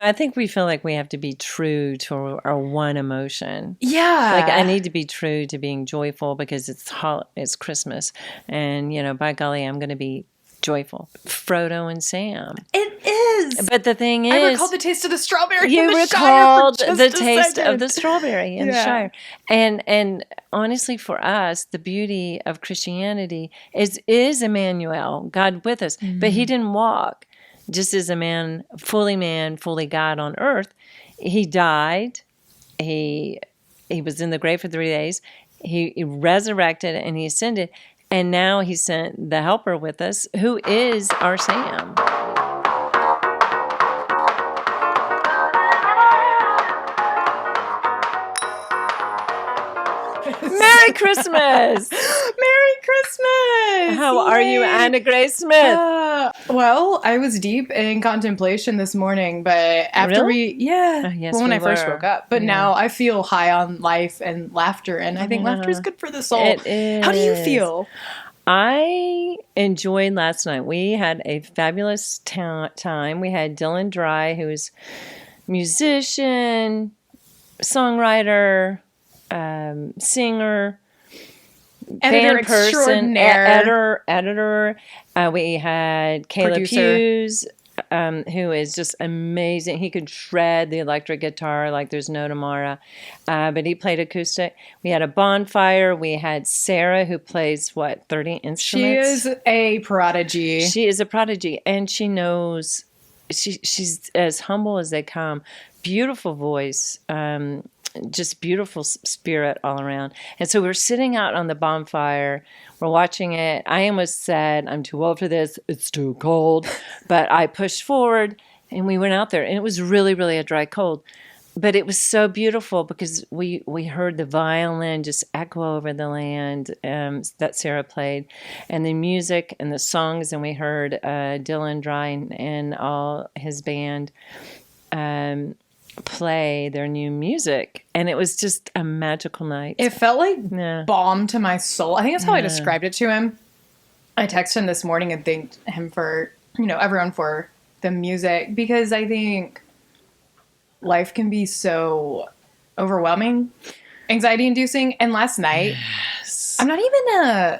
I think we feel like we have to be true to our one emotion. Yeah. Like I need to be true to being joyful because it's Christmas. And, by golly, I'm going to be joyful. Frodo and Sam. It is. But the thing is, I recalled the taste of the strawberry you in the recalled Shire for the just a taste second. of the strawberry in the Shire. And honestly, for us, the beauty of Christianity is Emmanuel, God with us. Mm-hmm. But he didn't walk just as a man, fully God on earth. He died. He was in the grave for 3 days. He resurrected and he ascended. And now he sent the helper with us, who is our Sam. Merry Christmas! Merry Christmas! How are you, Anna Grace Smith? Well, I was deep in contemplation this morning, but after when I first woke up. But now I feel high on life and laughter, and I think laughter is good for the soul. It is. How do you feel? I enjoyed last night. We had a fabulous time. We had Dylan Dry, who's musician, songwriter, singer, editor band person, extraordinaire, editor. We had Caleb producer. Hughes, who is just amazing. He could shred the electric guitar like there's no tomorrow, but he played acoustic. We had a bonfire. We had Sarah, who plays 30 instruments. She is a prodigy. She is a prodigy, and she knows. She's as humble as they come. Beautiful voice. Just beautiful spirit all around. And so we're sitting out on the bonfire. We're watching it. I almost said, I'm too old for this. It's too cold. But I pushed forward and we went out there. And it was really, really a dry cold. But it was so beautiful because we heard the violin just echo over the land that Sarah played. And the music and the songs. And we heard Dylan Dry and all his band play their new music, and it was just a magical night. It felt like balm to my soul. I think that's how I described it to him. I texted him this morning and thanked him for, everyone for the music, because I think life can be so overwhelming, anxiety inducing. And last night, I'm not even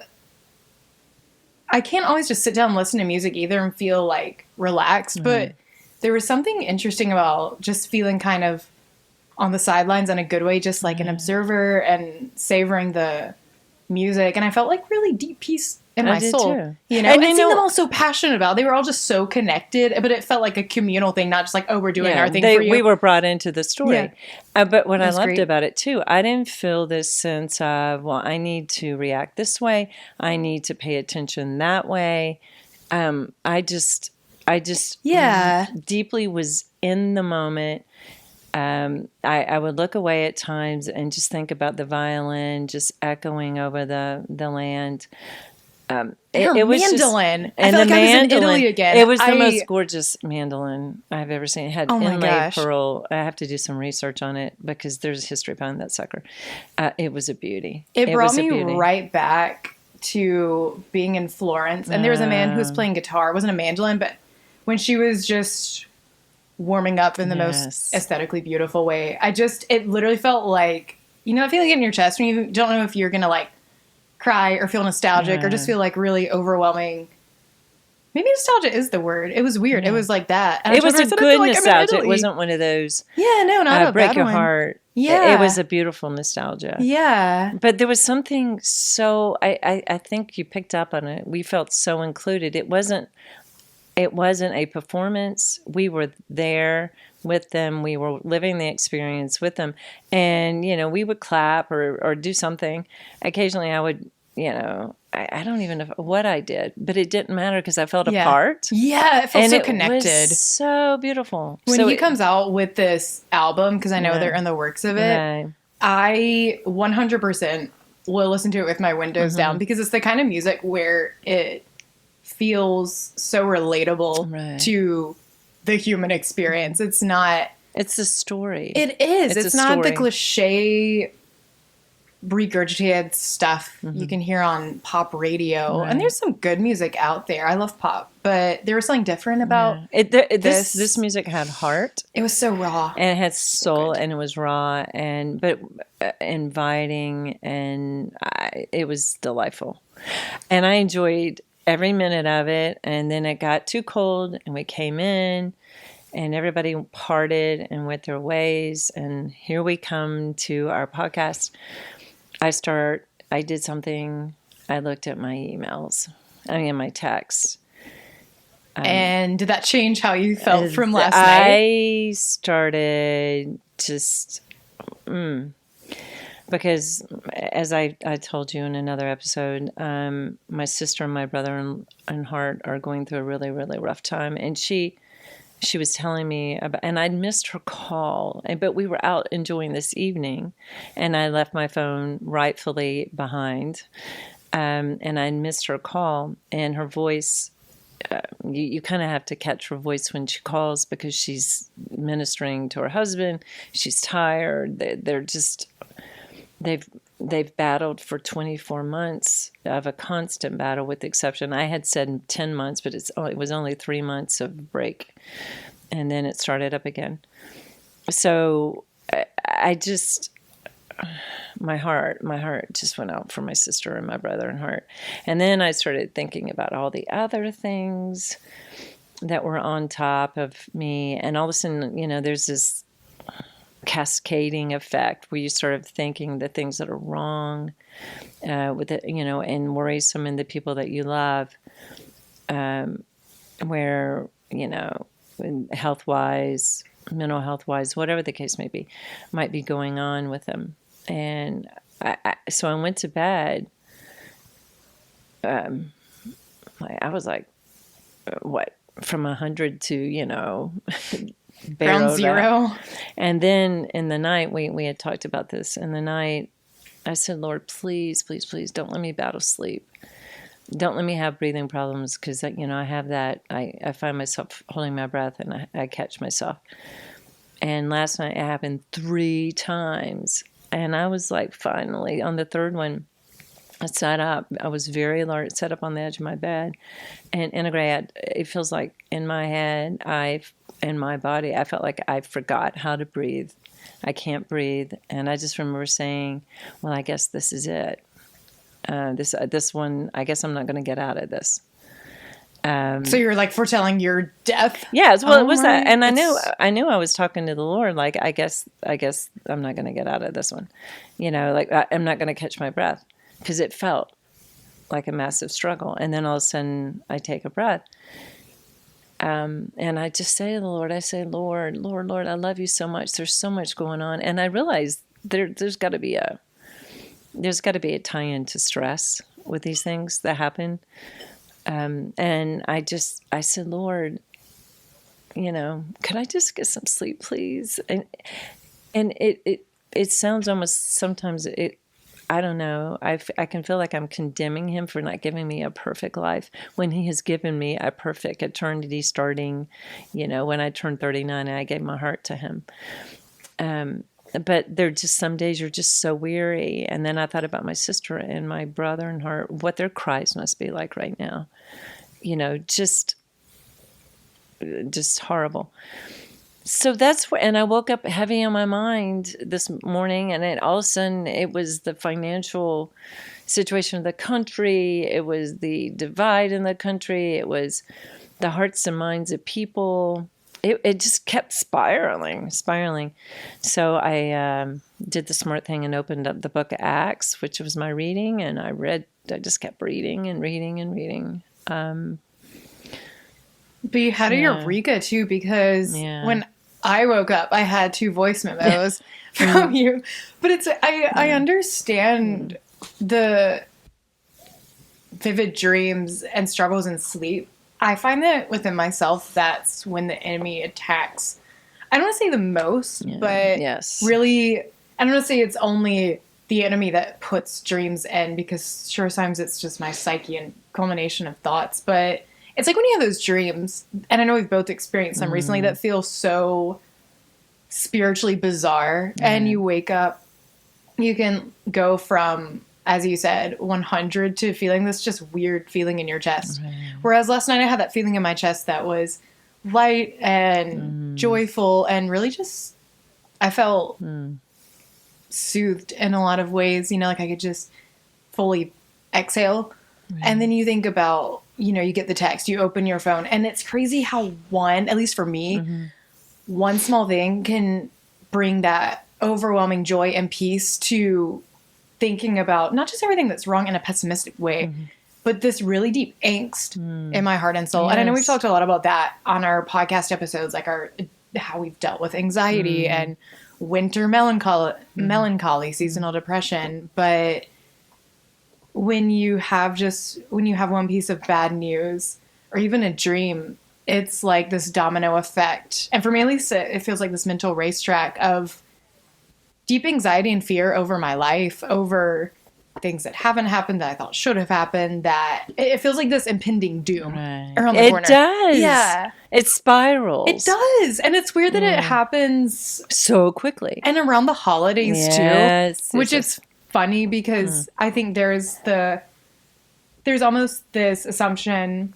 I can't always just sit down and listen to music either and feel like relaxed, but there was something interesting about just feeling kind of on the sidelines in a good way, just like an observer and savoring the music. And I felt like really deep peace in my soul. Too. And seeing them all so passionate about it. They were all just so connected, but it felt like a communal thing, not just like, we're doing our thing for you. We were brought into the story. Yeah. But what I loved about it too, I didn't feel this sense of, I need to react this way. I need to pay attention that way. I just deeply was in the moment. I would look away at times and just think about the violin just echoing over the land. It was mandolin. Just, and I feel the like mandolin, I was in Italy again. It was the most gorgeous mandolin I've ever seen. It had inlaid gosh. pearl. I have to do some research on it because there's history behind that sucker. It was a beauty. It brought me right back to being in Florence. And there was a man who was playing guitar. It wasn't a mandolin, but when she was just warming up in the most aesthetically beautiful way, it literally felt like, I feel like in your chest when you don't know if you're going to like cry or feel nostalgic or just feel like really overwhelming. Maybe nostalgia is the word. It was weird. It was like that. And it was a good nostalgia. It wasn't one of those not a break bad your one. heart. Yeah. It was a beautiful nostalgia. Yeah. But there was something so, I think you picked up on it. We felt so included. It wasn't a performance. We were there with them. We were living the experience with them. And, we would clap or do something. Occasionally I would, I don't even know what I did, but it didn't matter because I felt a part. Yeah, it felt so connected. It was so beautiful. When he comes out with this album, because I know they're in the works of it, I 100% will listen to it with my windows down because it's the kind of music where it feels so relatable to the human experience. It's not... It's a story. It is. It's not the cliche regurgitated stuff you can hear on pop radio. And there's some good music out there. I love pop but there was something different about this music had heart. It was so raw. And it had soul, and it was raw, but inviting, and it was delightful. And I enjoyed every minute of it. And then it got too cold, and we came in, and everybody parted and went their ways. And here we come to our podcast. I did something. I looked at my emails, my texts. And did that change how you felt from last night? I started just, because as I told you in another episode, my sister and my brother in heart are going through a really, really rough time. And she was telling me about, and I'd missed her call, but we were out enjoying this evening, and I left my phone rightfully behind, and I missed her call, and her voice, you kind of have to catch her voice when she calls, because she's ministering to her husband. She's tired. They've battled for 24 months of a constant battle, with the exception. I had said 10 months, but it was only 3 months of break. And then it started up again. So I just, my heart just went out for my sister and my brother in heart. And then I started thinking about all the other things that were on top of me. And all of a sudden, there's this cascading effect where you start thinking the things that are wrong with it, and worrisome in the people that you love, where, health-wise, mental health-wise, whatever the case may be, might be going on with them. And so I went to bed. I was like, what, from 100 to, ground zero. And then in the night, we had talked about this. In the night, I said, Lord, please, please, please don't let me battle sleep. Don't let me have breathing problems, because, I have that. I find myself holding my breath, and I catch myself. And last night it happened 3 times. And I was like, finally, on the third one, I sat up. I was very alert, sat up on the edge of my bed. And integrate, it feels like in my head, in my body, I felt like I forgot how to breathe. I can't breathe. And I just remember saying, well, I guess this is it. This one, I guess I'm not going to get out of this. So you're like foretelling your death? Yes, well, it was that. And I knew I was talking to the Lord, like, I guess I'm not going to get out of this one. Like, I'm not going to catch my breath, because it felt like a massive struggle. And then all of a sudden I take a breath. And I just say to the Lord, Lord, I love you so much. There's so much going on. And I realized there's got to be a tie-in to stress with these things that happen. And I said, Lord, could I just get some sleep, please? And it sounds almost sometimes I don't know. I can feel like I'm condemning him for not giving me a perfect life, when he has given me a perfect eternity starting, when I turned 39 and I gave my heart to him. But there are just some days you're just so weary. And then I thought about my sister and my brother in heart, what their cries must be like right now. Just horrible. So that's where, and I woke up heavy on my mind this morning, and all of a sudden it was the financial situation of the country. It was the divide in the country. It was the hearts and minds of people. It just kept spiraling. So I did the smart thing and opened up the book of Acts, which was my reading, and I just kept reading and reading. But you had a Eureka too, because when I woke up, I had 2 voice memos from you. But I understand the vivid dreams and struggles in sleep. I find that within myself, that's when the enemy attacks. I don't want to say the most, but really, I don't want to say it's only the enemy that puts dreams in, because sure, sometimes it's just my psyche and culmination of thoughts. But it's like when you have those dreams, and I know we've both experienced them recently, that feel so spiritually bizarre, and you wake up, you can go from as you said, 100 to feeling this just weird feeling in your chest. Right. Whereas last night I had that feeling in my chest that was light and joyful and really just, I felt soothed in a lot of ways, you know, like I could just fully exhale. Right. And then you think about, you know, you get the text, you open your phone, and it's crazy how one, at least for me, one small thing can bring that overwhelming joy and peace to thinking about not just everything that's wrong in a pessimistic way, but this really deep angst in my heart and soul. Yes. And I know we've talked a lot about that on our podcast episodes, like how we've dealt with anxiety and winter melancholy, seasonal depression. But when you have one piece of bad news or even a dream, it's like this domino effect. And for me, at least, it feels like this mental racetrack of deep anxiety and fear over my life, over things that haven't happened that I thought should have happened, that it feels like this impending doom around the corner. It does. Yeah. It spirals. It does. And it's weird that it happens so quickly. And around the holidays too. Which is funny because I think there's almost this assumption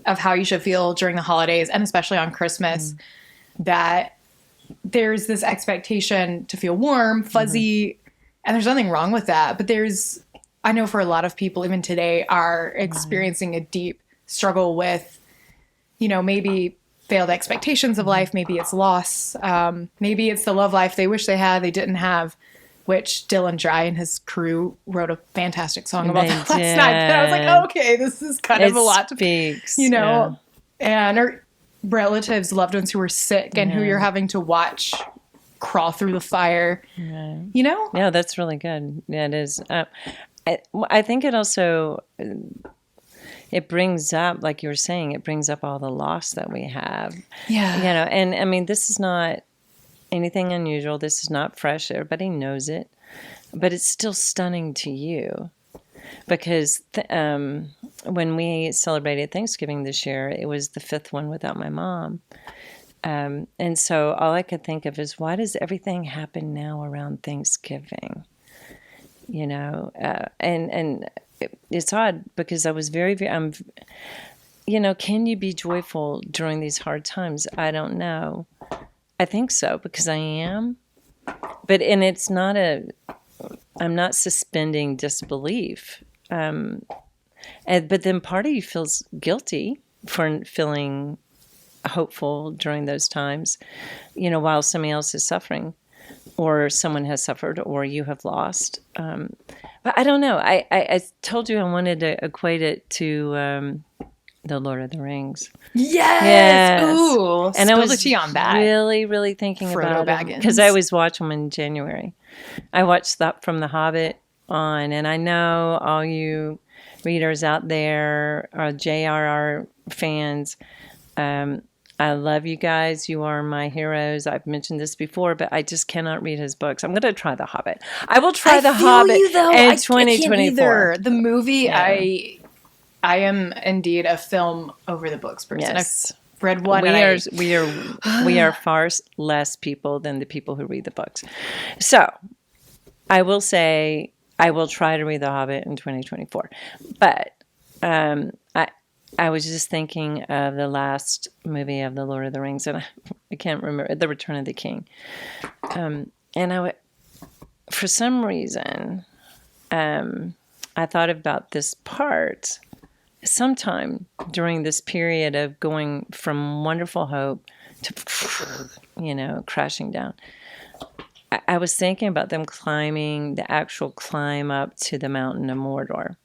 of how you should feel during the holidays, and especially on Christmas, that there's this expectation to feel warm, fuzzy, and there's nothing wrong with that. But I know for a lot of people, even today, are experiencing a deep struggle with, you know, maybe failed expectations of life. Maybe it's loss. Maybe it's the love life they wish they had, they didn't have, which Dylan Dry and his crew wrote a fantastic song about that last night. And I was like, okay, this is kind of a lot to, you know, and relatives, loved ones who are sick and who you're having to watch crawl through the fire, you know? Yeah, that's really good. Yeah, it is. I think it also, it brings up, like you were saying, it brings up all the loss that we have. Yeah. You know, and I mean, this is not anything unusual. This is not fresh. Everybody knows it. But it's still stunning to you. Because when we celebrated Thanksgiving this year, it was the 5th one without my mom. And so all I could think of is, why does everything happen now around Thanksgiving? You know, and it's odd because I was very, you know, can you be joyful during these hard times? I don't know. I think so because I am. But, and it's not I'm not suspending disbelief. But then part of you feels guilty for feeling hopeful during those times, you know, while somebody else is suffering or someone has suffered or you have lost. But I don't know. I told you I wanted to equate it to the Lord of the Rings. Yes. Ooh. And I was on that. really, really thinking Frodo about Baggins. it because I always watch them in January. I watched that from The Hobbit on, and I know all you readers out there are JRR fans. I love you guys. You are my heroes. I've mentioned this before, but I just cannot read his books. I'm going to try The Hobbit. I will try The Hobbit in 2024. The movie, I am indeed a film over the books person. Yes. I've read one. We are far less people than the people who read the books. So I will say I will try to read The Hobbit in 2024. But I was just thinking of the last movie of The Lord of the Rings, and I can't remember, The Return of the King. And for some reason, I thought about this part sometime during this period of going from wonderful hope to, you know, crashing down. I was thinking about them climbing the actual climb up to the mountain of Mordor.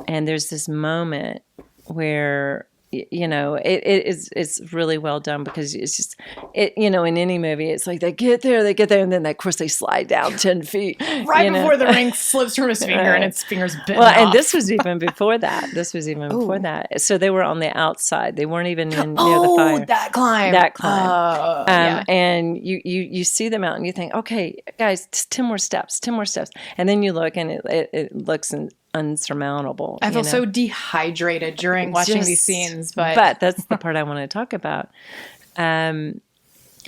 And there's this moment where, you know, it's really well done because it's just, you know, in any movie, it's like they get there, and then of course they slide down 10 feet. Right before the ring slips from his finger and its finger's bitten off. And this was even before that. Before that. So they were on the outside. They weren't even near the fire. Oh, that climb. And you see them out and you think, okay, guys, 10 more steps. And then you look and it looks unsurmountable. I feel so dehydrated during watching these scenes, but that's the part I want to talk about,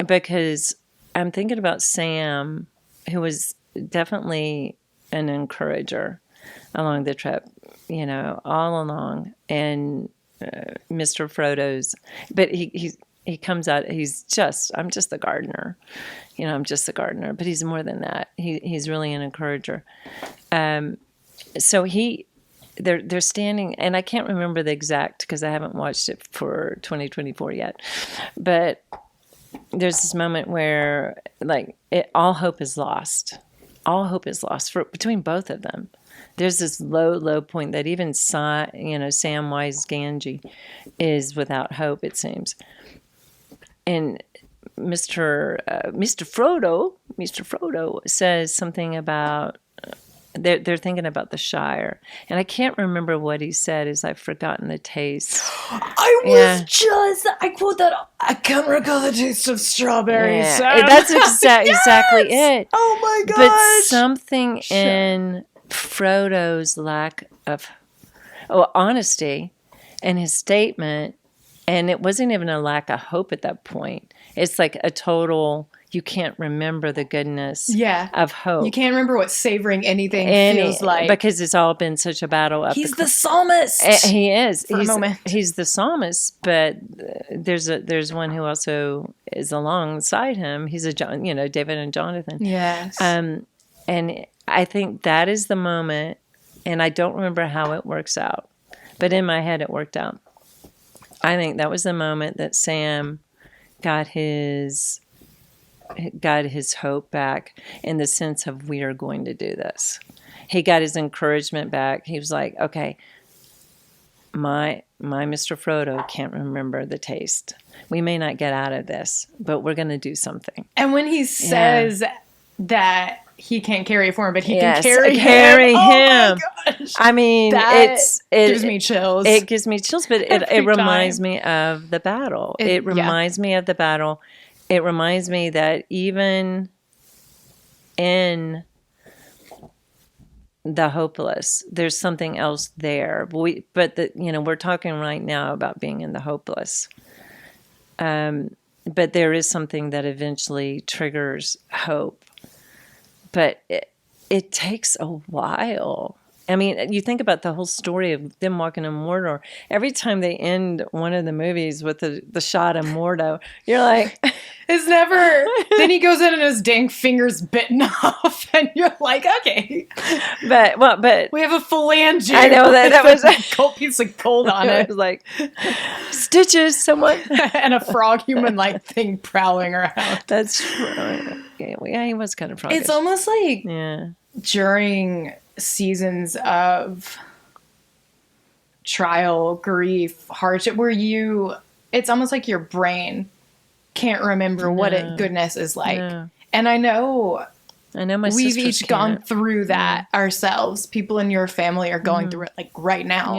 because I'm thinking about Sam, who was definitely an encourager along the trip, all along. And Mr. Frodo's, but he comes out, I'm just the gardener. I'm just the gardener, but he's more than that. He's really an encourager. So they're standing, and I can't remember the exact, because I haven't watched it for 2024 yet, but there's this moment where all hope is lost. All hope is lost between both of them. There's this low point that even Samwise Gamgee is without hope, it seems. And Mr. Frodo says something about they're thinking about the Shire, and I can't remember what he said, as I've forgotten the taste. I quote that. I can't recall the taste of strawberries. Yeah. That's exactly it. Oh my gosh! But something in Frodo's lack of honesty and his statement, and it wasn't even a lack of hope at that point. It's like a total, you can't remember the goodness of hope. You can't remember what savoring anything feels like. Because it's all been such a battle. He's the psalmist. He is. For a moment. He's the psalmist, but there's one who also is alongside him. He's David and Jonathan. Yes. And I think that is the moment, and I don't remember how it works out, but in my head it worked out. I think that was the moment that Sam got his hope back, in the sense of, we are going to do this. He got his encouragement back. He was like, okay, my Mr. Frodo can't remember the taste. We may not get out of this, but we're going to do something. And when he says that he can't carry it for him, but he can carry him. Oh my gosh. I mean, it gives me chills. It gives me chills, but it reminds me of the battle. It reminds me of the battle. It reminds me that even in the hopeless, there's something else there. We're talking right now about being in the hopeless. But there is something that eventually triggers hope. But it takes a while. I mean, you think about the whole story of them walking in Mordor. Every time they end one of the movies with the shot of Mordor, you're like... It's never... Then he goes in and his dang finger's bitten off. And you're like, okay. But... We have a phalange. I know that was... a cold piece of gold on it. It was like, stitches, someone... and a frog human-like thing prowling around. That's true. Yeah, he was kind of froggish. It's almost like... During seasons of trial, grief, hardship, where it's almost like your brain can't remember what goodness is like. No. And I know we've each gone through that ourselves. People in your family are going through it, like, right now.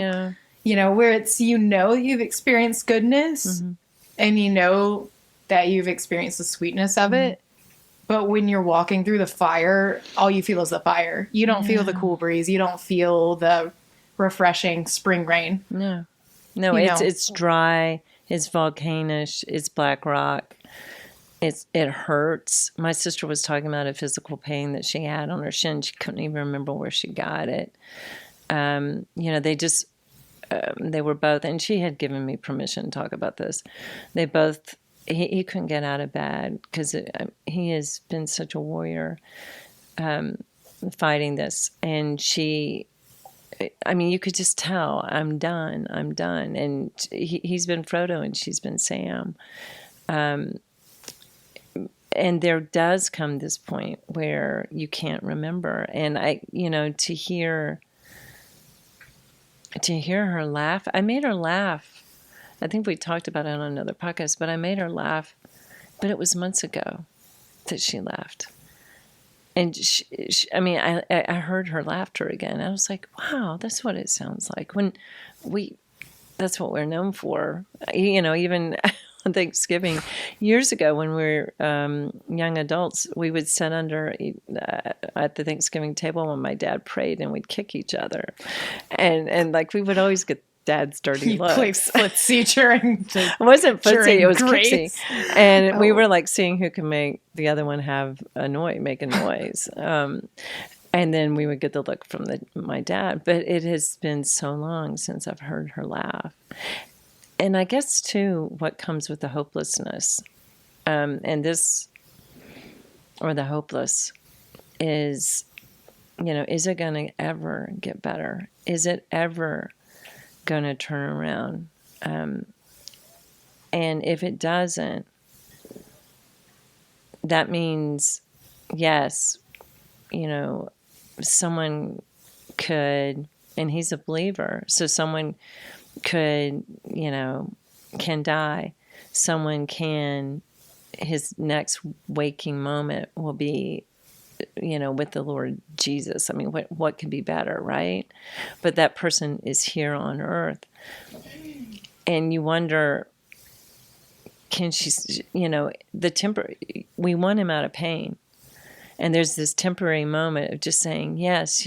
Yeah. Where it's, you've experienced goodness, and that you've experienced the sweetness of it. But when you're walking through the fire, all you feel is the fire. You don't feel the cool breeze. You don't feel the refreshing spring rain. No, it's dry. It's volcanic. It's black rock. It hurts. My sister was talking about a physical pain that she had on her shin. She couldn't even remember where she got it. They were both, and she had given me permission to talk about this. They both... He couldn't get out of bed because he has been such a warrior fighting this. And you could just tell, I'm done. And he's been Frodo and she's been Sam. And there does come this point where you can't remember. And to hear her laugh, I made her laugh. I think we talked about it on another podcast, but I made her laugh. But it was months ago that she laughed. And I heard her laughter again. I was like, wow, that's what it sounds like. That's what we're known for. Even on Thanksgiving, years ago when we were young adults, we would sit at the Thanksgiving table when my dad prayed, and we'd kick each other. And we would always get Dad's dirty looks. Play footsie during it wasn't footsie, it was grace. Kixie. And we were like seeing who can make the other one make a noise. And then we would get the look from my dad. But it has been so long since I've heard her laugh. And I guess, too, what comes with the hopelessness, and this, or the hopeless, is, is it going to ever get better? Is it ever going to turn around? And if it doesn't, that means, yes, someone could, and he's a believer, so someone could, can die. Someone can, his next waking moment will be, with the Lord Jesus. I mean, what could be better, right? But that person is here on earth. And you wonder, can she, we want him out of pain. And there's this temporary moment of just saying, yes,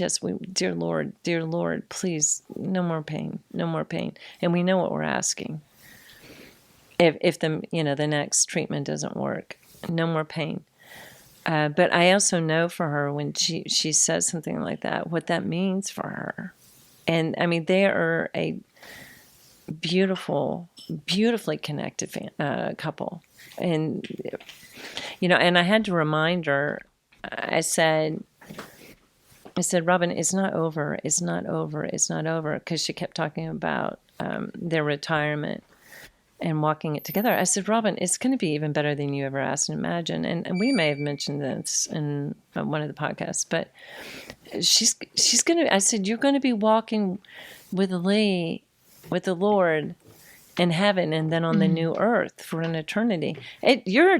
dear Lord, please, no more pain, no more pain. And we know what we're asking. If the next treatment doesn't work, no more pain. But I also know for her, when she says something like that, what that means for her. And I mean, they are a beautifully connected couple. And, and I had to remind her, I said, Robin, it's not over. It's not over. It's not over. Because she kept talking about their retirement and walking it together. I said, Robin, it's going to be even better than you ever asked and imagined. And we may have mentioned this in one of the podcasts, but she's going to, I said, you're going to be walking with Lee, with the Lord, in heaven, and then on the new earth for an eternity. Your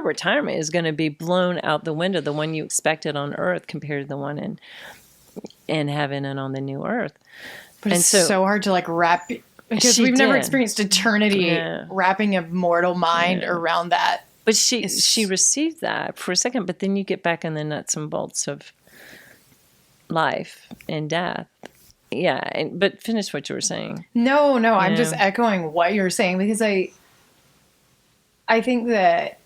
retirement is going to be blown out the window, the one you expected on earth compared to the one in heaven and on the new earth. But it's so hard to wrap, because we've never experienced eternity, wrapping a mortal mind around that. But she received that for a second, but then you get back in the nuts and bolts of life and death. Yeah, but finish what you were saying. No, I'm just echoing what you're saying, because I think that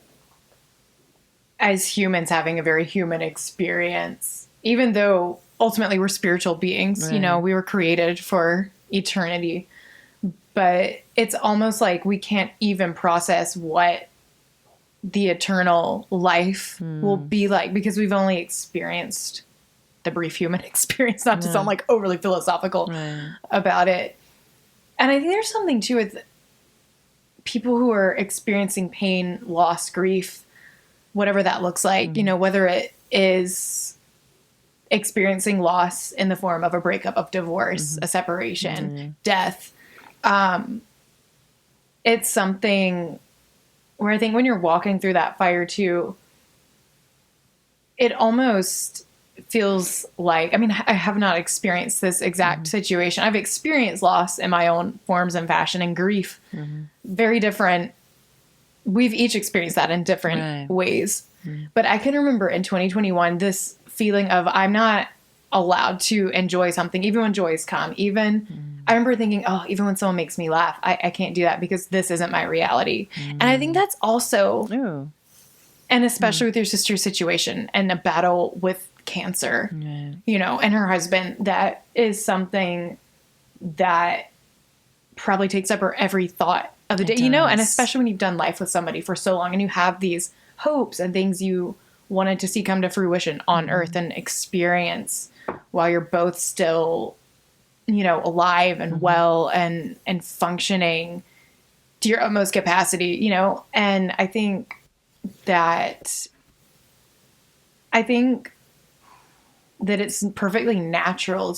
as humans having a very human experience, even though ultimately we're spiritual beings, right. We were created for eternity, but it's almost like we can't even process what the eternal life will be like, because we've only experienced the brief human experience, not to sound overly philosophical about it. And I think there's something too with people who are experiencing pain, loss, grief, whatever that looks like, whether it is experiencing loss in the form of a breakup, of divorce, a separation, death. It's something where I think when you're walking through that fire too, it almost feels like, I have not experienced this exact situation. I've experienced loss in my own forms and fashion, and grief. Very different. We've each experienced that in different ways. But I can remember in 2021, this feeling of I'm not allowed to enjoy something, even when joys come. I remember thinking, even when someone makes me laugh, I can't do that because this isn't my reality. And I think that's also, and especially with your sister's situation and a battle with cancer, and her husband, that is something that probably takes up her every thought of the day, and especially when you've done life with somebody for so long and you have these hopes and things you wanted to see come to fruition on earth and experience while you're both still, alive and well and functioning to your utmost capacity, and I think that it's perfectly natural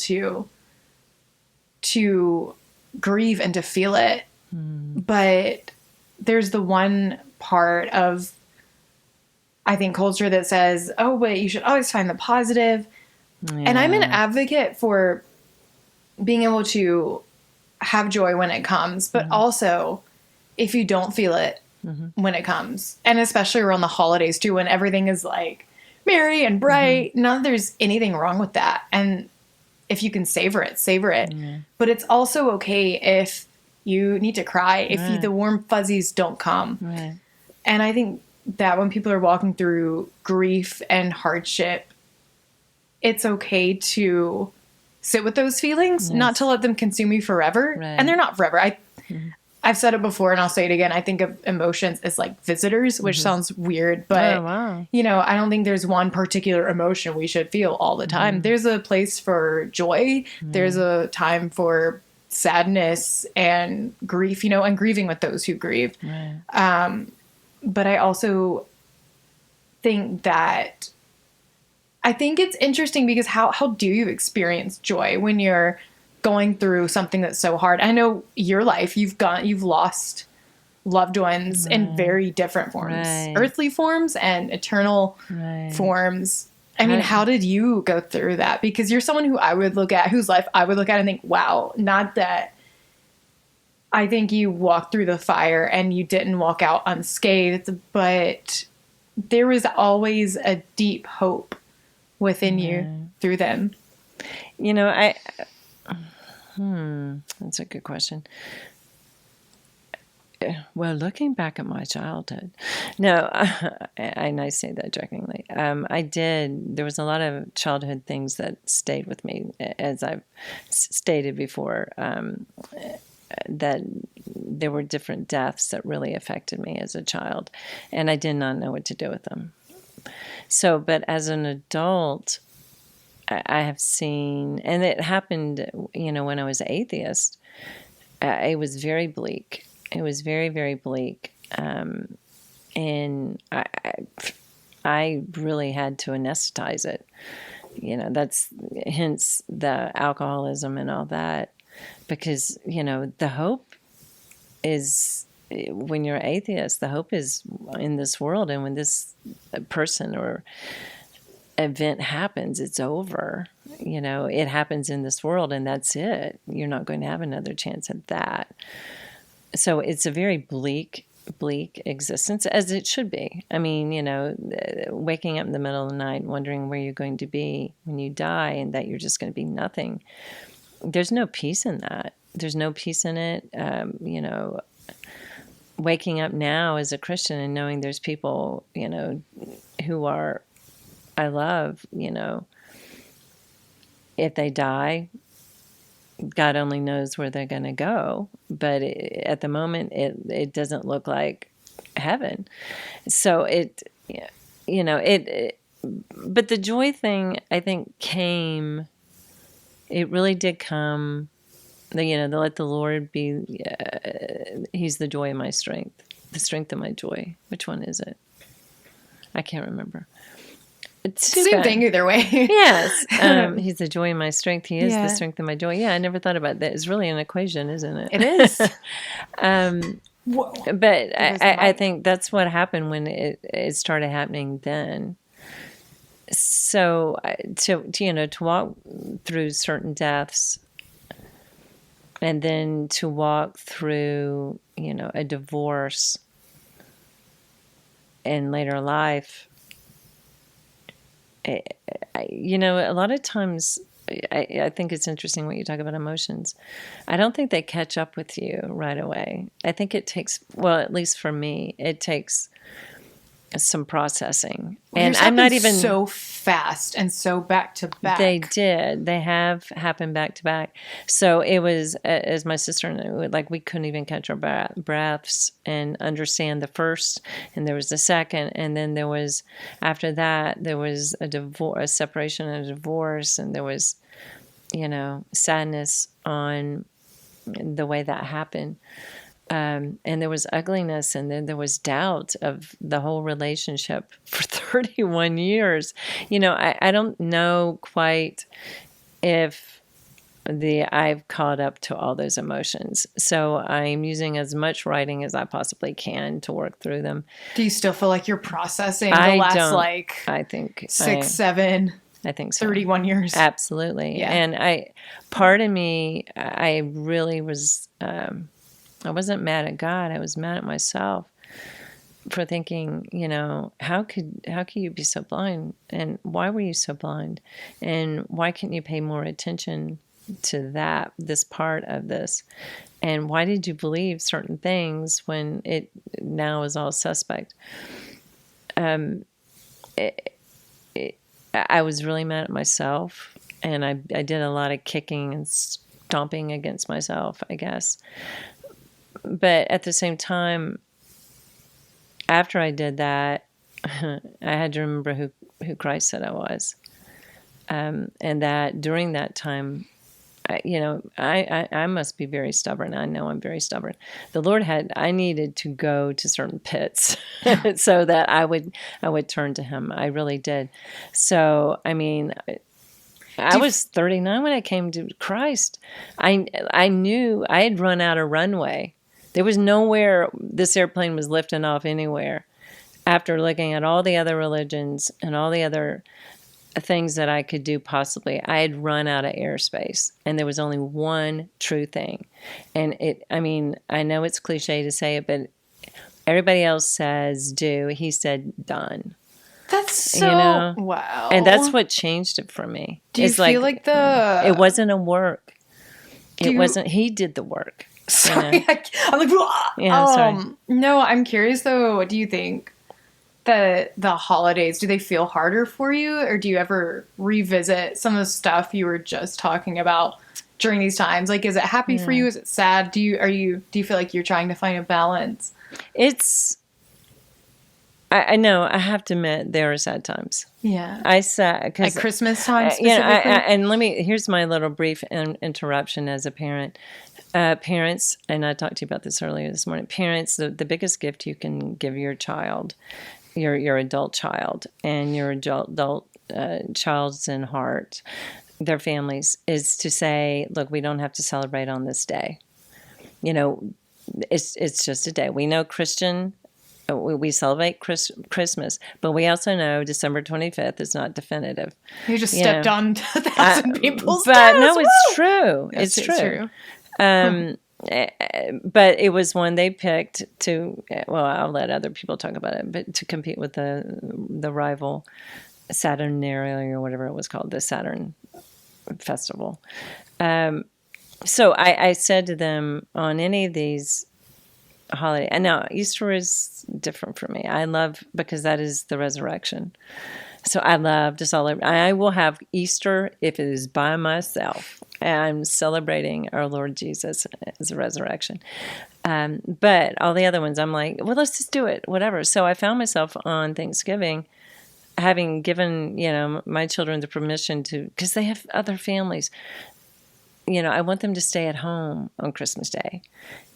to grieve and to feel it. But there's the one part of, I think, culture that says, but you should always find the positive. And I'm an advocate for being able to have joy when it comes, but also if you don't feel it when it comes, and especially around the holidays too, when everything is merry and bright, not that there's anything wrong with that. And if you can savor it. But it's also okay if you need to cry, if the warm fuzzies don't come. And I think that when people are walking through grief and hardship, it's okay to sit with those feelings, not to let them consume you forever. Right. And they're not forever. I've said it before and I'll say it again. I think of emotions as like visitors, which sounds weird, but you know, I don't think there's one particular emotion we should feel all the time. There's a place for joy. There's a time for sadness and grief, you know, and grieving with those who grieve. But I also think that I think it's interesting because how do you experience joy when you're going through something that's so hard? I know your life, you've lost loved ones in very different forms, earthly forms and eternal forms. I mean, how did you go through that? Because you're someone who I would look at, whose life I would look at and think, wow, not that I think you walked through the fire and you didn't walk out unscathed, but there was always a deep hope within you through them. You know, that's a good question. Well, looking back at my childhood, no, and I say that jokingly. There was a lot of childhood things that stayed with me, as I've stated before, that there were different deaths that really affected me as a child, and I did not know what to do with them. So, but as an adult, I have seen, and it happened, you know, when I was atheist, it was very bleak. It was very, very bleak. And I really had to anesthetize it. You know, that's hence the alcoholism and all that. Because, you know, the hope is, when you're atheist, the hope is in this world. And when this person or event happens, it's over. You know, it happens in this world and that's it. You're not going to have another chance at that. So it's a very bleak existence, as it should be. I mean, you know, waking up in the middle of the night wondering where you're going to be when you die and that you're just going to be nothing. There's no peace in that. There's no peace in it. You know, waking up now as a Christian and knowing there's people, you know, who I love, you know, if they die, God only knows where they're going to go. But at the moment, it doesn't look like heaven. So you know, but the joy thing, I think, it really did come, you know, let the Lord be, he's the joy of my strength, the strength of my joy. Which one is it? I can't remember. It's same thing either way. Yes. He's the joy of my strength. He is the strength of my joy. Yeah, I never thought about that. It's really an equation, isn't it? It is. But I think that's what happened when it started happening then. So to walk through certain deaths and then to walk through, you know, a divorce in later life, you know, a lot of times I think it's interesting what you talk about emotions. I don't think they catch up with you right away. I think it takes, well, at least for me, it takes some processing. And I'm not even so fast and so back to back. They have happened back to back. So it was, as my sister knew, like we couldn't even catch our breaths and understand the first, and there was the second, and then there was, after that, there was a separation and a divorce, and there was, you know, sadness on the way that happened. And there was ugliness, and then there was doubt of the whole relationship for 31 years. You know, I don't know quite if I've caught up to all those emotions. So I'm using as much writing as I possibly can to work through them. Do you still feel like you're processing I think 6, 7... I think so. 31 years. Absolutely. Yeah. And part of me, I really was... I wasn't mad at God. I was mad at myself for thinking, you know, how could you be so blind? And why were you so blind? And why couldn't you pay more attention to this part of this? And why did you believe certain things when it now is all suspect? I I was really mad at myself, and I did a lot of kicking and stomping against myself, I guess. But at the same time, after I did that, I had to remember who Christ said I was. And that during that time, I must be very stubborn. I know I'm very stubborn. The Lord I needed to go to certain pits so that I would turn to Him. I really did. So, I mean, I was 39 when I came to Christ. I knew I had run out of runway. There was nowhere this airplane was lifting off anywhere. After looking at all the other religions and all the other things that I could do possibly, I had run out of airspace, and there was only one true thing. And I know it's cliche to say it, but everybody else says do. He said done. That's so, wow. And that's what changed it for me. Do you feel like it wasn't a work. He did the work. Sorry, I'm like, sorry. No, I'm curious though. Do you think that the holidays, do they feel harder for you, or do you ever revisit some of the stuff you were just talking about during these times? Like, is it happy for you? Is it sad? Do you feel like you're trying to find a balance? I know, I have to admit, there are sad times. Yeah. At Christmas time specifically? And here's my little brief interruption as a parent. Parents, and I talked to you about this earlier this morning, parents, the biggest gift you can give your child, your adult child, and your adult child's in heart, their families, is to say, look, we don't have to celebrate on this day. It's just a day. We know Christian, we celebrate Christmas, but we also know December 25th is not definitive. You just stepped on 1,000 people's toes. But no, it's true. Yes, it's true. But it was one they picked to, well, I'll let other people talk about it, but to compete with the rival Saturnalia or whatever it was called, the Saturn festival. So I said to them, on any of these holiday, and now Easter is different for me. I love, because that is the resurrection. So I love to celebrate. I will have Easter if it is by myself. I'm celebrating our Lord Jesus as a resurrection. But all the other ones, I'm like, well, let's just do it, whatever. So I found myself on Thanksgiving, having given, my children the permission to, because they have other families. I want them to stay at home on Christmas Day,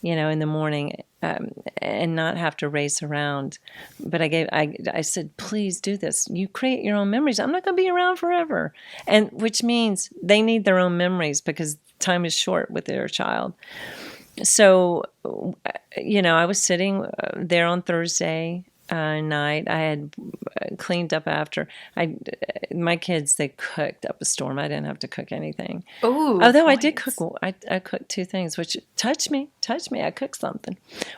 in the morning, and not have to race around. But I said, please do this. You create your own memories. I'm not going to be around forever. And which means they need their own memories, because time is short with their child. So, I was sitting there on Thursday night. I had cleaned up after. My kids, they cooked up a storm. I didn't have to cook anything. Ooh, although I did cook. I cooked 2 things, which touched me. I cooked something.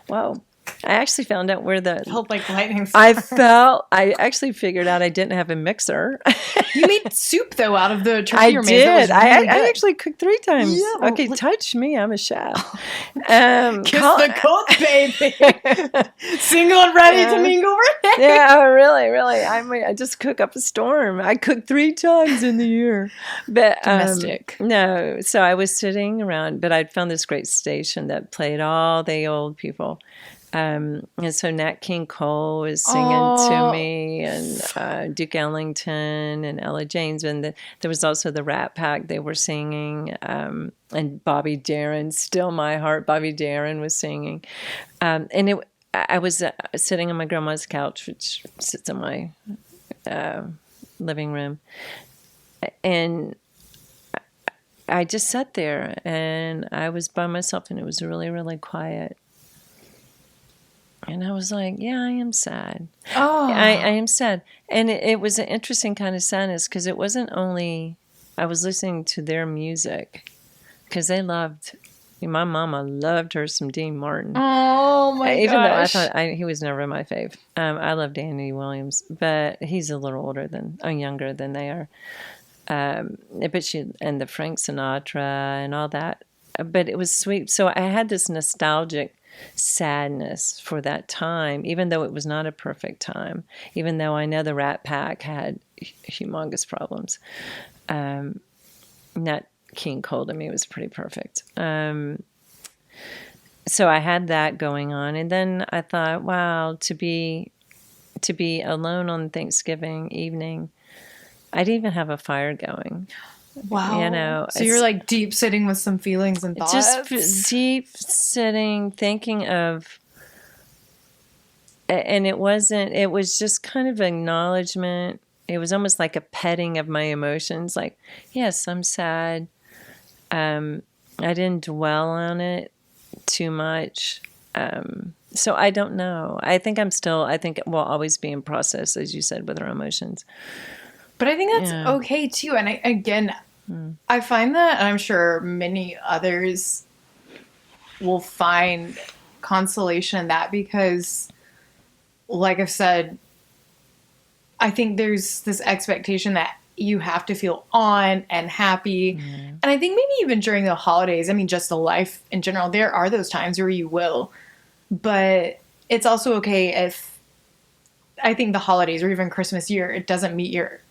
Wow. I actually found out where it felt like lightning. I actually figured out I didn't have a mixer. You made soup though out of the turkey I remains. did. Really I actually cooked 3 times. Yeah, okay, touch me. I'm a chef. Kiss the cook, baby. Single and ready to mingle. Yeah, really. I just cook up a storm. I cook 3 times in the year. But domestic. No, so I was sitting around, but I'd found this great station that played all the old people. And so Nat King Cole was singing to me, and Duke Ellington and Ella James, and there was also the Rat Pack. They were singing, and Bobby Darin, Still My Heart. Bobby Darin was singing, and I was sitting on my grandma's couch, which sits in my living room, and I just sat there, and I was by myself, and it was really, really quiet. And I was like, yeah, I am sad. Oh. I am sad. And it was an interesting kind of sadness, because it wasn't only, I was listening to their music, because they loved, my mama loved her some Dean Martin. Oh, my Even gosh. though I thought he was never my fave. I loved Andy Williams, but he's a little younger than they are. But and the Frank Sinatra and all that. But it was sweet. So I had this nostalgic sadness for that time, even though it was not a perfect time, even though I know the Rat Pack had humongous problems. Nat King Cole to me was pretty perfect. So I had that going on, and then I thought, wow, to be alone on Thanksgiving evening, I didn't even have a fire going. Wow. You know, so you're like deep sitting with some feelings and thoughts. Just deep sitting, thinking of, and it was just kind of acknowledgement. It was almost like a petting of my emotions. Like, yes, I'm sad. I didn't dwell on it too much. So I don't know. I think we'll always be in process, as you said, with our emotions. But I think that's okay too. And I find that, and I'm sure many others will find consolation in that, because, like I've said, I think there's this expectation that you have to feel on and happy. And I think maybe even during the holidays, I mean, just the life in general, there are those times where you will. But it's also okay if, I think the holidays or even Christmas year, it doesn't meet your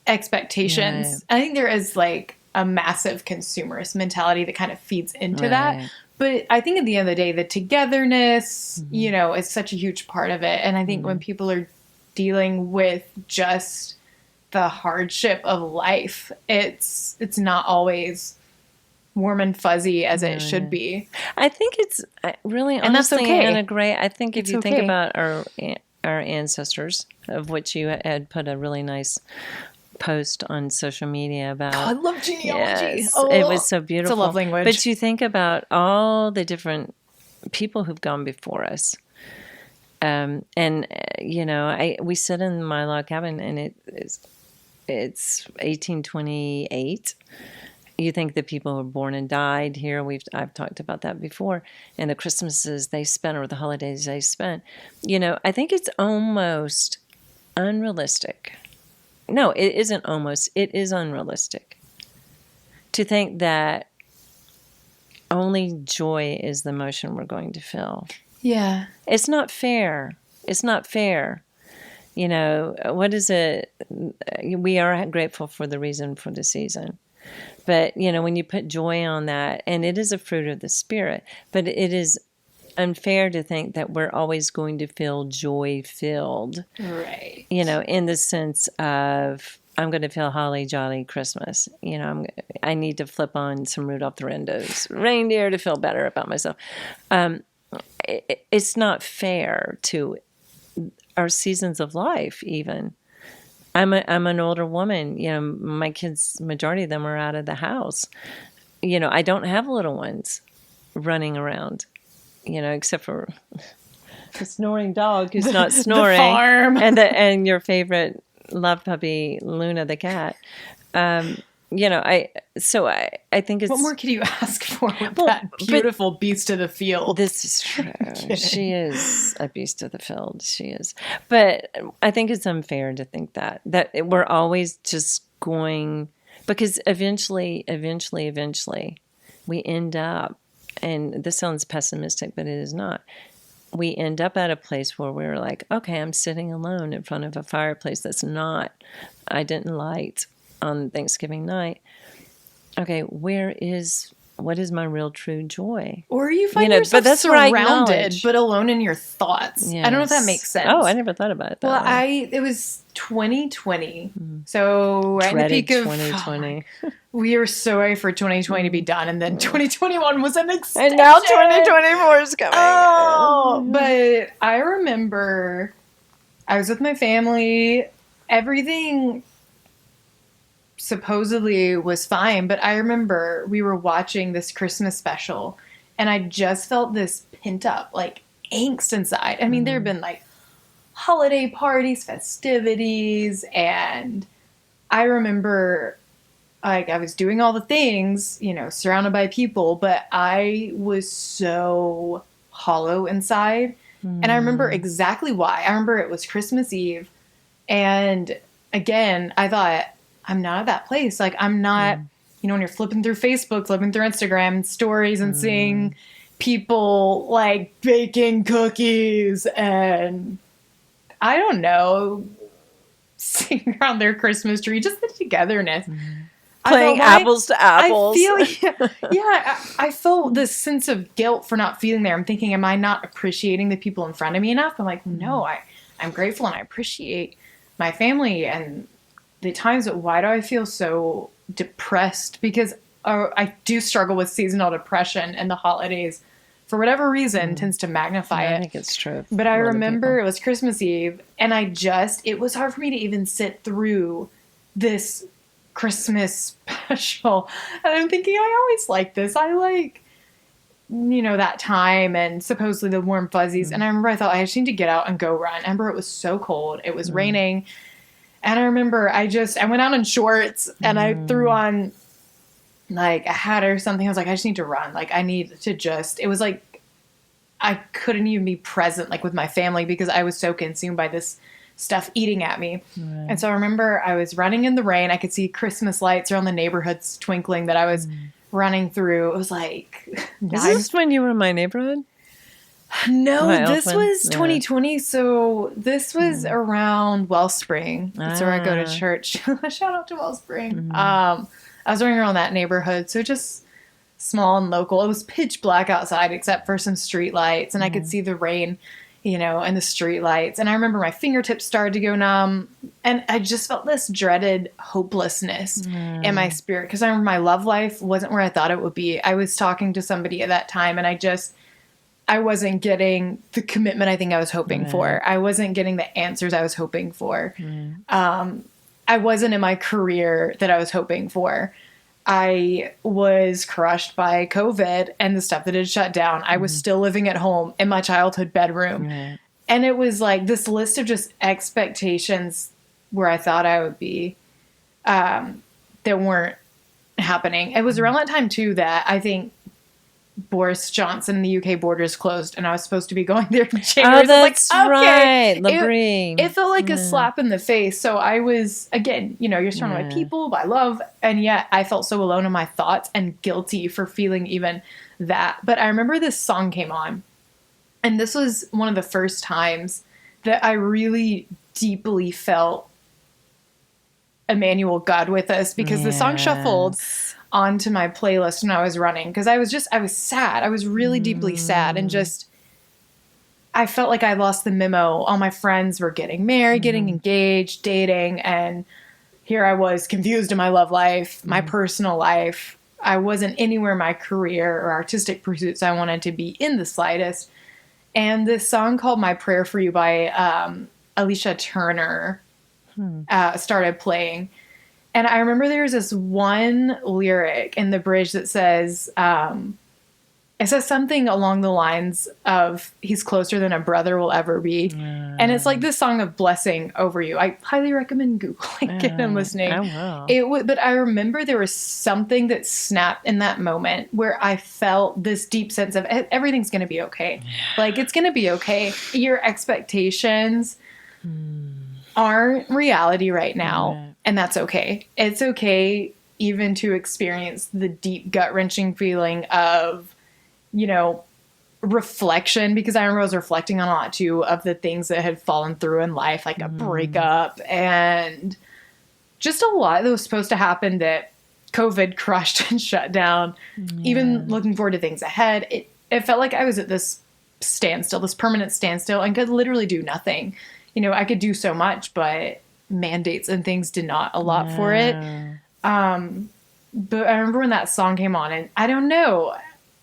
expectations. Right. I think there is like a massive consumerist mentality that kind of feeds into that. But I think at the end of the day, the togetherness, you know, is such a huge part of it. And I think when people are dealing with just the hardship of life, it's not always warm and fuzzy as it should be. I think it's really, honestly, and that's okay. Anna Gray, I think if you think about our ancestors, of which you had put a really nice post on social media about. I love genealogy. Yes, it was so beautiful. It's a love language. But you think about all the different people who've gone before us. And you know, we sit in my log cabin, and it's 1828. You think the people who were born and died here. I've talked about that before, and the Christmases they spent, or the holidays they spent. You know, I think it's almost unrealistic. No, it isn't almost. It is unrealistic to think that only joy is the emotion we're going to feel. Yeah. It's not fair. It's not fair. You know, what is it? We are grateful for the reason for the season. But, you know, when you put joy on that, and it is a fruit of the Spirit, but it is unfair to think that we're always going to feel joy-filled. Right. You know, in the sense of, I'm going to feel holly jolly Christmas. You know, I need to flip on some Rudolph the Red-Nosed Reindeer to feel better about myself. It's not fair to our seasons of life, even. I'm an older woman. You know, my kids, majority of them are out of the house. You know, I don't have little ones running around, you know, except for the snoring dog who's not snoring. The farm. And your favorite love puppy, Luna the cat. You know, I think it's... What more could you ask for with that beautiful beast of the field? This is true. She is a beast of the field. She is. But I think it's unfair to think that we're always just going... Because eventually, we end up, and this sounds pessimistic, but it is not. We end up at a place where we're like, okay, I'm sitting alone in front of a fireplace I didn't light on Thanksgiving night. Okay, what is my real true joy? Or you find yourself surrounded, but alone in your thoughts. Yes. I don't know if that makes sense. Oh, I never thought about it that way. It was 2020. So right in the peak of 2020. We were so ready for 2020 to be done, and then 2021 was an extension. And now 2024 is coming. Oh, but I remember I was with my family. Everything supposedly was fine, but I remember we were watching this Christmas special, and I just felt this pent up like angst inside. I mean, there have been like holiday parties, festivities, and I remember like I was doing all the things, you know, surrounded by people, but I was so hollow inside. And I remember exactly why. I remember it was Christmas Eve, and again, I thought, I'm not at that place. Like, I'm not, you know, when you're flipping through Facebook, flipping through Instagram stories and seeing people like baking cookies and I don't know, sitting around their Christmas tree, just the togetherness. Playing apples to apples. I felt this sense of guilt for not feeling there. I'm thinking, am I not appreciating the people in front of me enough? I'm like, no, I'm grateful and I appreciate my family and the times, but why do I feel so depressed? Because I do struggle with seasonal depression, and the holidays, for whatever reason, tends to magnify it. I think it's true. But I remember it was Christmas Eve, and it was hard for me to even sit through this Christmas special. And I'm thinking, I always like this. I like, that time and supposedly the warm fuzzies. And I remember I thought, I just need to get out and go run. I remember it was so cold. It was raining. And I remember I went out in shorts and I threw on like a hat or something. I was like, I just need to run. Like, I need to it was like, I couldn't even be present like with my family because I was so consumed by this stuff eating at me. Right. And so I remember I was running in the rain. I could see Christmas lights around the neighborhoods twinkling that I was running through. It was like, is this when you were in my neighborhood? No, this was 2020. So this was around Wellspring. That's where I go to church. Shout out to Wellspring. I was running around that neighborhood. So just small and local. It was pitch black outside except for some street lights. And I could see the rain, and the street lights. And I remember my fingertips started to go numb. And I just felt this dreaded hopelessness in my spirit. Because I remember my love life wasn't where I thought it would be. I was talking to somebody at that time and I wasn't getting the commitment I think I was hoping for. I wasn't getting the answers I was hoping for. I wasn't in my career that I was hoping for. I was crushed by COVID and the stuff that had shut down. I was still living at home in my childhood bedroom. And it was like this list of just expectations where I thought I would be that weren't happening. It was around that time, too, that I think Boris Johnson, the UK borders closed, and I was supposed to be going there in January. Oh, that's right. It felt like a slap in the face. So I was, again, you're surrounded by people, by love, and yet I felt so alone in my thoughts and guilty for feeling even that. But I remember this song came on, and this was one of the first times that I really deeply felt Emmanuel, God with us, because the song shuffled onto my playlist when I was running because I was sad. I was really deeply sad and I felt like I lost the memo. All my friends were getting married, getting engaged, dating, and here I was confused in my love life, my personal life. I wasn't anywhere in my career or artistic pursuits I wanted to be in the slightest. And this song called My Prayer for You by Alicia Turner started playing. And I remember there's this one lyric in the bridge that says, it says something along the lines of, he's closer than a brother will ever be. And it's like this song of blessing over you. I highly recommend Googling it and listening. I will. But I remember there was something that snapped in that moment where I felt this deep sense of everything's going to be okay. Like, it's going to be okay. Your expectations aren't reality right now. And that's okay. It's okay even to experience the deep gut-wrenching feeling of, reflection, because I remember I was reflecting on a lot too of the things that had fallen through in life, like a breakup and just a lot that was supposed to happen that COVID crushed and shut down. Even looking forward to things ahead, it felt like I was at this standstill, this permanent standstill, and could literally do nothing. I could do so much, but mandates and things did not allot for it. But I remember when that song came on, and I don't know,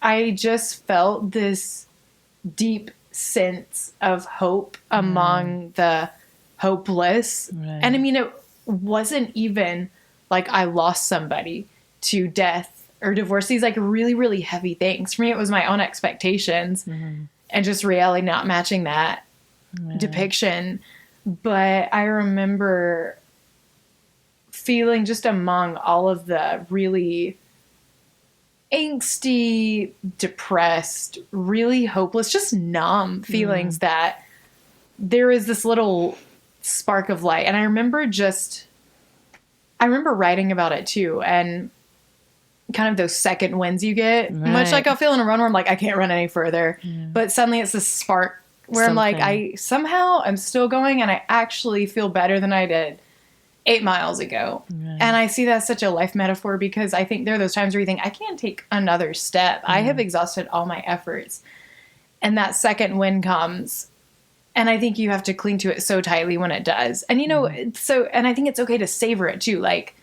I just felt this deep sense of hope among the hopeless. And I mean, it wasn't even like I lost somebody to death or divorce, these like really, really heavy things. For me, it was my own expectations and just reality not matching that depiction. But I remember feeling just among all of the really angsty, depressed, really hopeless, just numb feelings that there is this little spark of light. And I remember writing about it too. And kind of those second wins you get. Right. Much like I'll feel in a run where I'm like, I can't run any further. But suddenly it's this spark where I'm like, I'm still going, and I actually feel better than I did 8 miles ago. Right. And I see that's such a life metaphor, because I think there are those times where you think, I can't take another step. I have exhausted all my efforts. And that second win comes. And I think you have to cling to it so tightly when it does. And, and I think it's okay to savor it too. Like,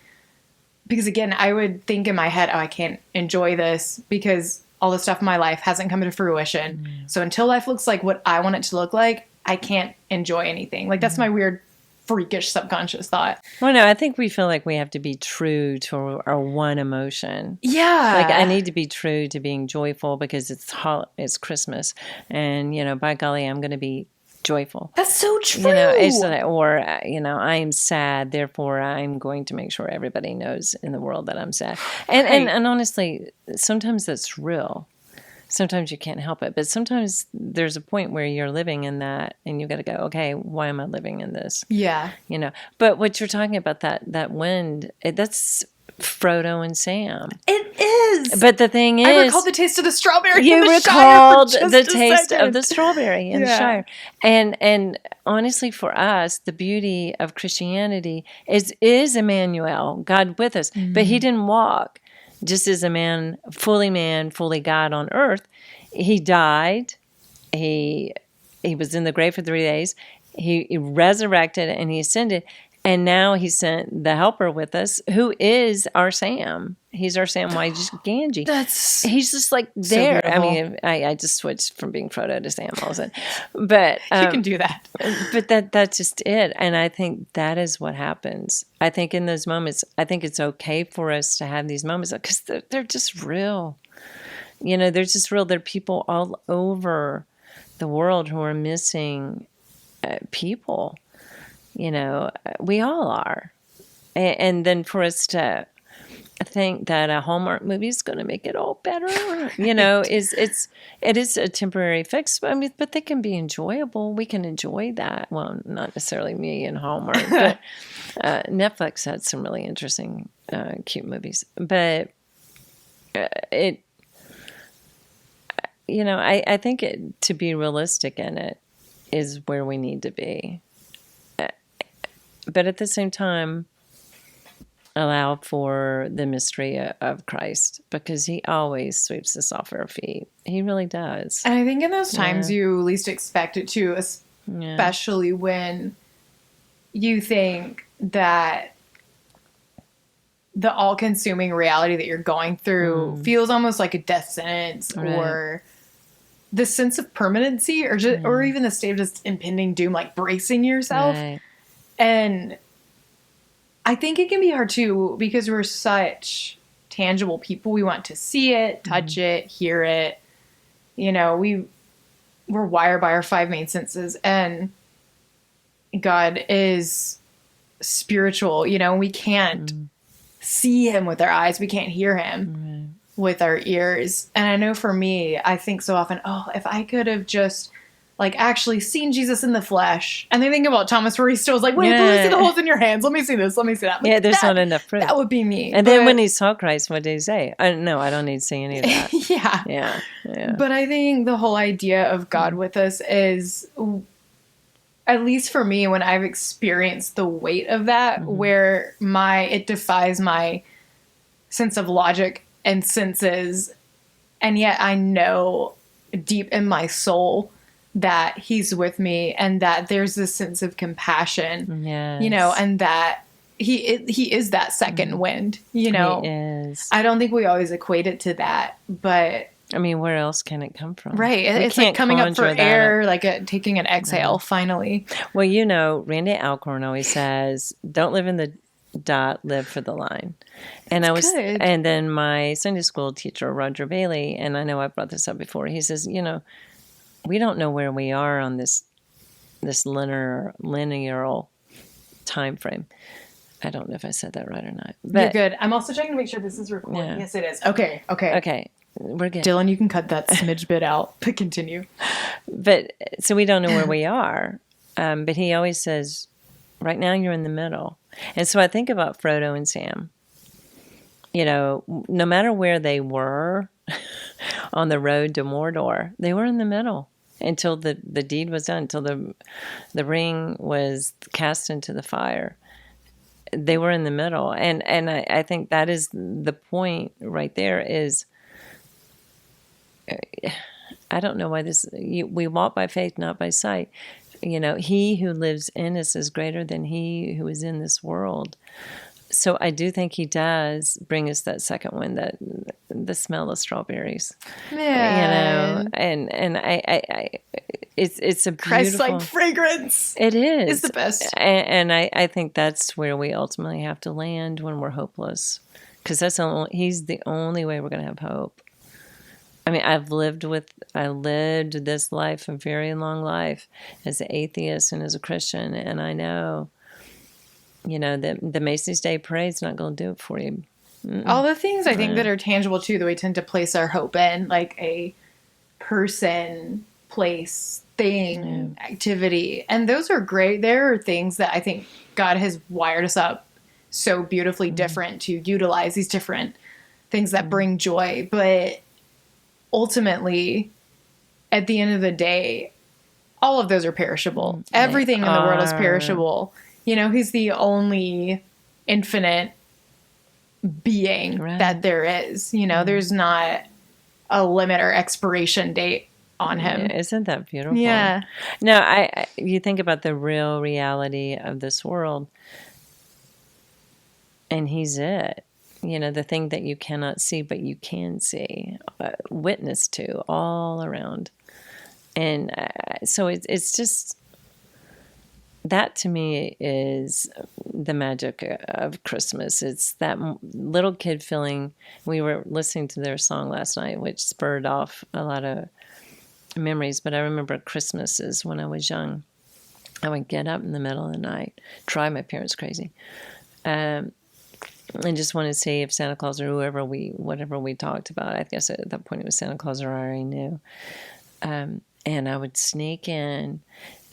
because again, I would think in my head, oh, I can't enjoy this because all the stuff in my life hasn't come to fruition. So until life looks like what I want it to look like, I can't enjoy anything. Like, that's my weird, freakish subconscious thought. Well, no, I think we feel like we have to be true to our one emotion. Yeah. Like, I need to be true to being joyful because it's Christmas. And, by golly, I'm going to be joyful. That's so true. I am sad, therefore I'm going to make sure everybody knows in the world that I'm sad. And honestly, sometimes that's real. Sometimes you can't help it, but sometimes there's a point where you're living in that, and you got to go, okay, why am I living in this? Yeah. But what you're talking about, that wind, that's Frodo and Sam. It is. But the thing is, I recalled the taste of the strawberry. You recalled the taste of the strawberry in the Shire. And honestly, for us, the beauty of Christianity is Emmanuel, God with us. But he didn't walk just as a man, fully God on earth. He died. He was in the grave for 3 days. He resurrected and he ascended. And now he sent the helper with us, who is our Sam. He's our Samwise Gamgee. He's just like there. So I mean, I just switched from being Frodo to Sam all of a sudden. But you can do that. But that's just it. And I think that is what happens. I think in those moments, I think it's okay for us to have these moments because they're just real. They're just real. There are people all over the world who are missing people. We all are. And then for us to think that a Hallmark movie is going to make it all better, it is a temporary fix. But they can be enjoyable. We can enjoy that. Well, not necessarily me and Hallmark, but Netflix had some really interesting, cute movies. But I think to be realistic in it is where we need to be. But at the same time, allow for the mystery of Christ, because he always sweeps us off our feet. He really does. And I think in those times you least expect it to, especially when you think that the all-consuming reality that you're going through feels almost like a death sentence, or the sense of permanency, or even the state of just impending doom, like bracing yourself. Right. And I think it can be hard too, because we're such tangible people. We want to see it, touch it, hear it. We're wired by our 5 main senses, and God is spiritual. We can't see him with our eyes. We can't hear him with our ears. And I know for me, I think so often, if I could have just actually seen Jesus in the flesh. And they think about Thomas, where he still was like, wait, let me see the holes in your hands. Let me see this. Let me see that. There's not enough fruit. That would be me. And then when he saw Christ, what did he say? No, I don't need to see any of that. Yeah. But I think the whole idea of God with us is, at least for me, when I've experienced the weight of that, where it defies my sense of logic and senses. And yet I know deep in my soul that he's with me, and that there's this sense of compassion, and that he is that second wind, He is. I don't think we always equate it to that, but I mean, where else can it come from? Right. It's like coming up for air, taking an exhale, finally. Well, Randy Alcorn always says, don't live in the dot, live for the line. And good. And then my Sunday school teacher, Roger Bailey, and I know I've brought this up before, he says, we don't know where we are on this linear time frame. I don't know if I said that right or not. But you're good. I'm also checking to make sure this is recording. Yeah. Yes, it is. Okay. We're good. Dylan, you can cut that smidge bit out, but continue. But so we don't know where we are. But he always says, right now you're in the middle. And so I think about Frodo and Sam. no matter where they were on the road to Mordor, they were in the middle until the deed was done, until the ring was cast into the fire. They were in the middle. And I think that is the point right there is, I don't know why we walk by faith, not by sight. He who lives in us is greater than he who is in this world. So I do think he does bring us that second one, that the smell of strawberries. Yeah. And I it's a beautiful Christ-like fragrance. It is. It's the best. And I think that's where we ultimately have to land when we're hopeless, because he's the only way we're going to have hope. I mean, I lived this life, a very long life, as an atheist and as a Christian, and I know, the Macy's Day Parade's not going to do it for you. All the things I think that are tangible too, that we tend to place our hope in, like a person, place, thing, activity, and those are great. There are things that I think God has wired us up so beautifully different to utilize these different things that bring joy, but ultimately, at the end of the day, all of those are perishable. Everything in the world is perishable. He's the only infinite being that there is. There's not a limit or expiration date on him. Yeah, isn't that beautiful? Yeah. No, you think about the real reality of this world, and he's it. The thing that you cannot see, but you can see, witness to all around. And so it's just, that to me is the magic of Christmas. It's that little kid feeling. We were listening to their song last night, which spurred off a lot of memories. But I remember Christmases when I was young. I would get up in the middle of the night, drive my parents crazy. And just want to see if Santa Claus or whatever we talked about. I guess at that point it was Santa Claus, or I already knew. And I would sneak in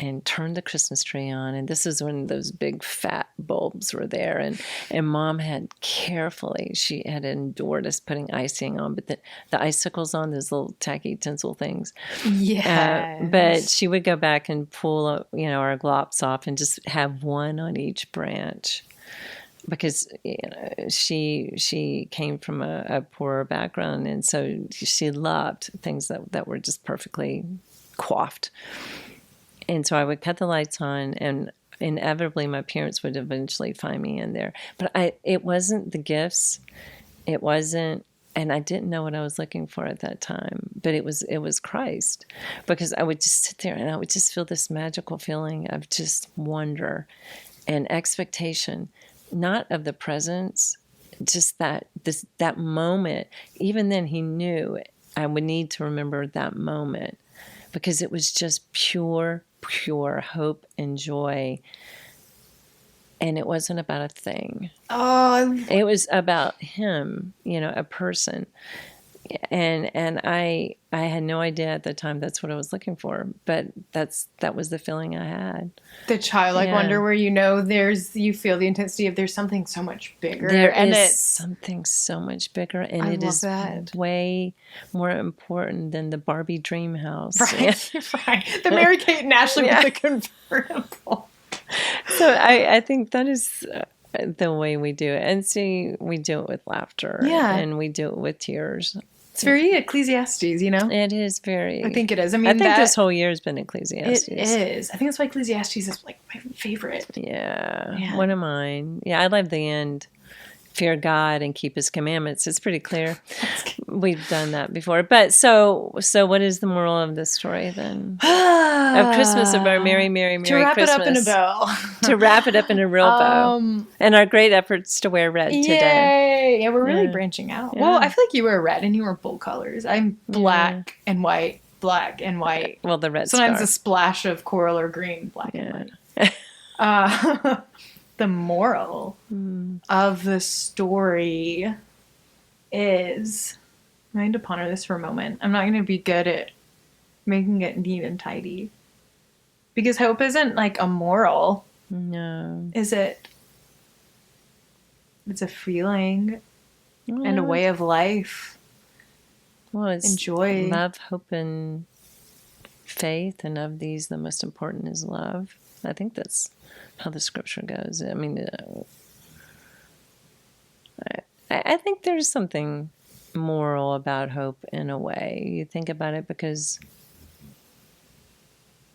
and turn the Christmas tree on. And this is when those big fat bulbs were there. And Mom had she had endured us putting icing on, but the icicles on, those little tacky tinsel things. Yeah. But she would go back and pull, our glops off and just have one on each branch. Because she came from a poorer background, and so she loved things that were just perfectly coiffed. And so I would cut the lights on, and inevitably my parents would eventually find me in there. But it wasn't the gifts, it wasn't, and I didn't know what I was looking for at that time. But it was Christ, because I would just sit there and I would just feel this magical feeling of just wonder and expectation. Not of the presence, just that moment. Even then, he knew I would need to remember that moment, because it was just pure hope and joy. And it wasn't about a thing. It was about him, a person. And I had no idea at the time that's what I was looking for, but that was the feeling I had. The childlike wonder where you feel the intensity of there's something so much bigger. It's something so much bigger, and I it love is that. way more important than the Barbie dream house. Right, right. The Mary-Kate and Ashley with the convertible. So I think that is the way we do it. And see, we do it with laughter. Yeah. And we do it with tears. It's very Ecclesiastes, It is very. I think it is. I think this whole year has been Ecclesiastes. It is. I think that's why Ecclesiastes is like my favorite. Yeah. One of mine. Yeah, I love the end. Fear God and keep his commandments. It's pretty clear. We've done that before. But so what is the moral of this story then? Of Christmas, of our Merry, Merry, Merry to wrap Christmas. it up in a bow. To wrap it up in a real bow. And our great efforts to wear red today. Yeah, we're really branching out. Yeah. Well, I feel like you wear red and you wear bold colors. I'm black and white, black and white. Well, the red sometimes scarf. a splash of coral or green, black and white. The moral of the story is, I'm going to ponder this for a moment. I'm not going to be good at making it neat and tidy. Because hope isn't like a moral. No. Is it? It's a feeling. and a way of life. Well, it's Enjoy. love, hope, and faith, and of these, the most important is love. I think that's how the scripture goes. I mean, I think there's something moral about hope in a way. You think about it because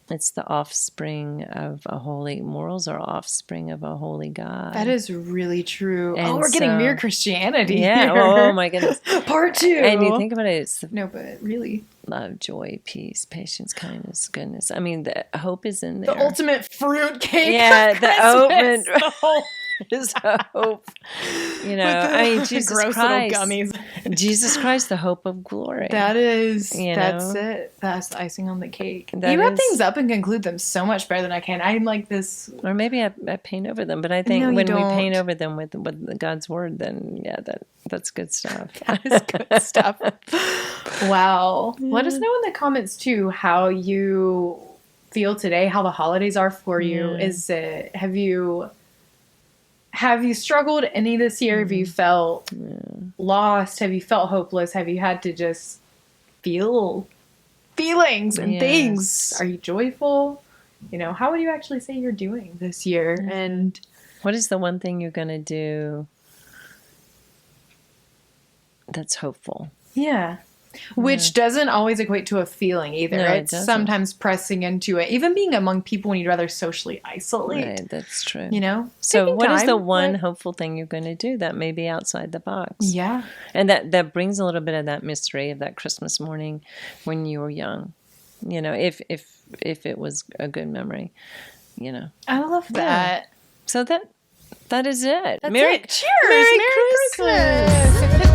it's the offspring of a holy, morals are offspring of a holy God. That is really true. And we're getting mere Christianity yeah, here. oh my goodness. Part 2. And you think about it, it's No, but really. love, joy, peace, patience, kindness, goodness. I mean, the hope is in there. The ultimate fruit cake. Yeah, of the Christmas. open is hope. You know, I mean, Jesus gross Christ. little gummies. Jesus Christ, the hope of glory. That's know? it. That's the icing on the cake. That You wrap is- things up and conclude them so much better than I can. I'm like this. Or maybe I paint over them, but I think No, you when we don't. paint over them with God's word, then yeah, that's good stuff. That is good stuff. Wow. Let us know in the comments too how you feel today, how the holidays are for you. Yeah. Have you struggled any this year? Have you felt lost? Have you felt hopeless? Have you had to just feel feelings and things? Are you joyful? You know, how would you actually say you're doing this year? And What is the one thing you're going to do that's hopeful? yeah. Which doesn't always equate to a feeling either. No, it It's doesn't. sometimes pressing into it, even being among people when you'd rather socially isolate. Right, that's true. You know? So Taking what is the time, one like- hopeful thing you're going to do that may be outside the box? Yeah. And that brings a little bit of that mystery of that Christmas morning when you were young. You know, if it was a good memory, you know. I love that. So that is it. That's Merry it. Cheers. Merry Merry Christmas.